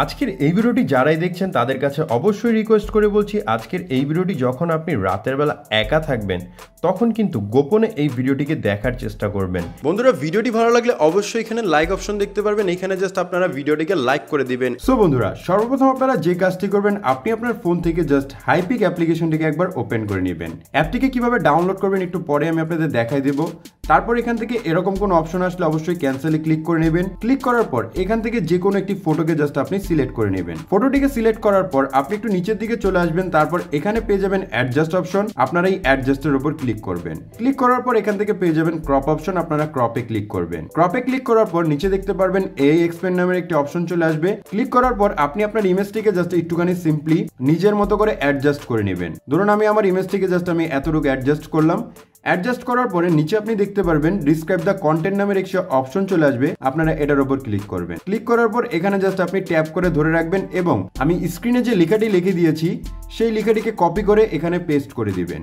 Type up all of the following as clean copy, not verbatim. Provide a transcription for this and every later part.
আজকের এই ভিডিওটি যারাই দেখছেন তাদের কাছে অবশ্যই রিকোয়েস্ট করে বলছি, আজকের এই ভিডিওটি যখন আপনি রাতের বেলা একা থাকবেন তখন কিন্তু গোপনে এই ভিডিওটিকে দেখার চেষ্টা করবেন। বন্ধুরা, ভিডিওটি ভালো লাগলে অবশ্যই এখানে লাইক অপশন দেখতে পারবেন, এখানে জাস্ট আপনারা ভিডিওটিকে লাইক করে দিবেন। সো বন্ধুরা, সর্বপ্রথম আপনারা যে কাজটি করবেন, আপনি আপনার ফোন থেকে জাস্ট হাইপিক অ্যাপ্লিকেশনটিকে একবার ওপেন করে নেবেন। অ্যাপটিকে কিভাবে ডাউনলোড করবেন একটু পরে আমি আপনাদের দেখাই দেবো। তারপর এখান থেকে এরকম কোনো অপশন আসলে অবশ্যই ক্যান্সেলে ক্লিক করে নেবেন। ক্লিক করার পর এখান থেকে যে কোনো একটি ফটোকে জাস্ট আপনি সিলেক্ট করে নেবেন। ফটোটিকে সিলেক্ট করার পর আপনি একটু নিচের দিকে চলে আসবেন, তারপর এখানে পেয়ে যাবেন অ্যাডজাস্ট অপশন, আপনারা এই অ্যাডজাস্টের উপর ক্লিক করবেন। ক্লিক করার পর এখান থেকে পেয়ে যাবেন ক্রপ অপশন, আপনারা ক্রপে ক্লিক করবেন। ক্রপে ক্লিক করার পর নিচে দেখতে পারবেন এই এক্সপেন্ড নামের একটি অপশন চলে আসবে। ক্লিক করার পর আপনি আপনার ইমেজটিকে জাস্ট একটুখানি সিম্পলি নিজের মতো করে অ্যাডজাস্ট করে নেবেন। ধরুন আমি আমার ইমেজটিকে জাস্ট আমি এতটুকু অ্যাডজাস্ট করলাম। অ্যাডজাস্ট করার পরে নিচে আপনি দেখতে পারবেন ডিসক্রাইব দ্য কন্টেন্ট নামের একটি অপশন চলে আসবে, আপনারা এটার উপর ক্লিক করবেন। ক্লিক করার পর এখানে জাস্ট আপনি ট্যাপ করে ধরে রাখবেন এবং আমি স্ক্রিনে যে লেখাটি লিখে দিয়েছি সেই লেখাটিকে কপি করে এখানে পেস্ট করে দিবেন।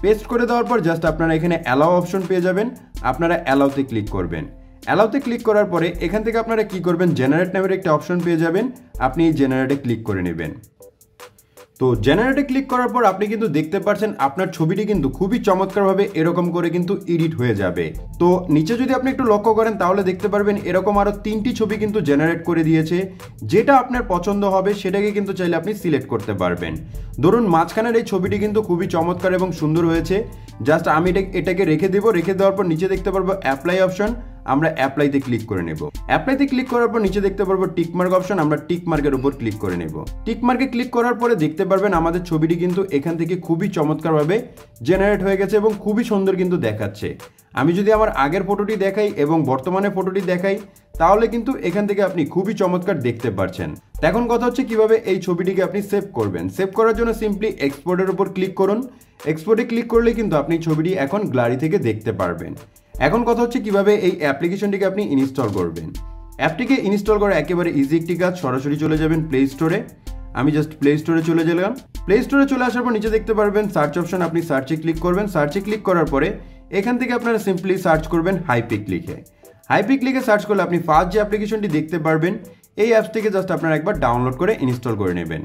পেস্ট করে দেওয়ার পর জাস্ট আপনারা এখানে অ্যালাও অপশন পেয়ে যাবেন, আপনারা অ্যালাউতে ক্লিক করবেন। অ্যালাউতে ক্লিক করার পরে এখান থেকে আপনারা কি করবেন, জেনারেট নামের একটা অপশন পেয়ে যাবেন, আপনি এই জেনারেটে ক্লিক করে নেবেন। তো জেনারেটে ক্লিক করার পর আপনি কিন্তু দেখতে পাচ্ছেন আপনার ছবিটি কিন্তু খুবই চমৎকারভাবে এরকম করে কিন্তু এডিট হয়ে যাবে। তো নিচে যদি আপনি একটু লক্ষ্য করেন তাহলে দেখতে পারবেন এরকম আরো 3টি ছবি কিন্তু জেনারেট করে দিয়েছে। যেটা আপনার পছন্দ হবে সেটাকে কিন্তু চাইলে আপনি সিলেক্ট করতে পারবেন। ধরুন মাঝখানের এই ছবিটি কিন্তু খুবই চমৎকার এবং সুন্দর হয়েছে। জাস্ট আমি এটাকে রেখে দেবো। রেখে দেওয়ার পর নিচে দেখতে পারবো অ্যাপ্লাই অপশন, আমরা অ্যাপ্লাইতে ক্লিক করে নেব। অ্যাপ্লাইতে ক্লিক করার পর নিচে দেখতে পারবো টিক মার্ক অপশন, আমরা টিক মার্কের উপর ক্লিক করে নেব। টিক মার্কে ক্লিক করার পরে দেখতে পারবেন আমাদের ছবিটি কিন্তু এখান থেকে খুবই চমৎকারভাবে জেনারেট হয়ে গেছে এবং খুবই সুন্দর কিন্তু দেখাচ্ছে। আমি যদি আমার আগের ফটোটি দেখাই এবং বর্তমানে ফটোটি দেখাই তাহলে কিন্তু এখান থেকে আপনি খুবই চমৎকার দেখতে পাচ্ছেন। এখন কথা হচ্ছে কিভাবে এই ছবিটিকে আপনি সেভ করবেন। সেভ করার জন্য সিম্পলি এক্সপোর্টের উপর ক্লিক করুন। এক্সপোর্টে ক্লিক করলে কিন্তু আপনি ছবিটি এখন গ্যালারি থেকে দেখতে পারবেন। এখন কথা হচ্ছে কিভাবে এই অ্যাপ্লিকেশনটিকে আপনি ইনস্টল করবেন। অ্যাপটিকে ইনস্টল করা একেবারে ইজি একটি কাজ। সরাসরি চলে যাবেন প্লে স্টোরে। আমি জাস্ট প্লে স্টোরে চলে গেলাম। প্লে স্টোরে চলে আসার পর নিচে দেখতে পারবেন সার্চ অপশন, আপনি সার্চে ক্লিক করবেন। সার্চে ক্লিক করার পরে এখান থেকে আপনারা সিম্পলি সার্চ করবেন হাইপিক লিখে। হাইপিক লিখে সার্চ করলে আপনি ফার্স্ট যে অ্যাপ্লিকেশনটি দেখতে পারবেন এই অ্যাপসটিকে জাস্ট আপনারা একবার ডাউনলোড করে ইনস্টল করে নেবেন।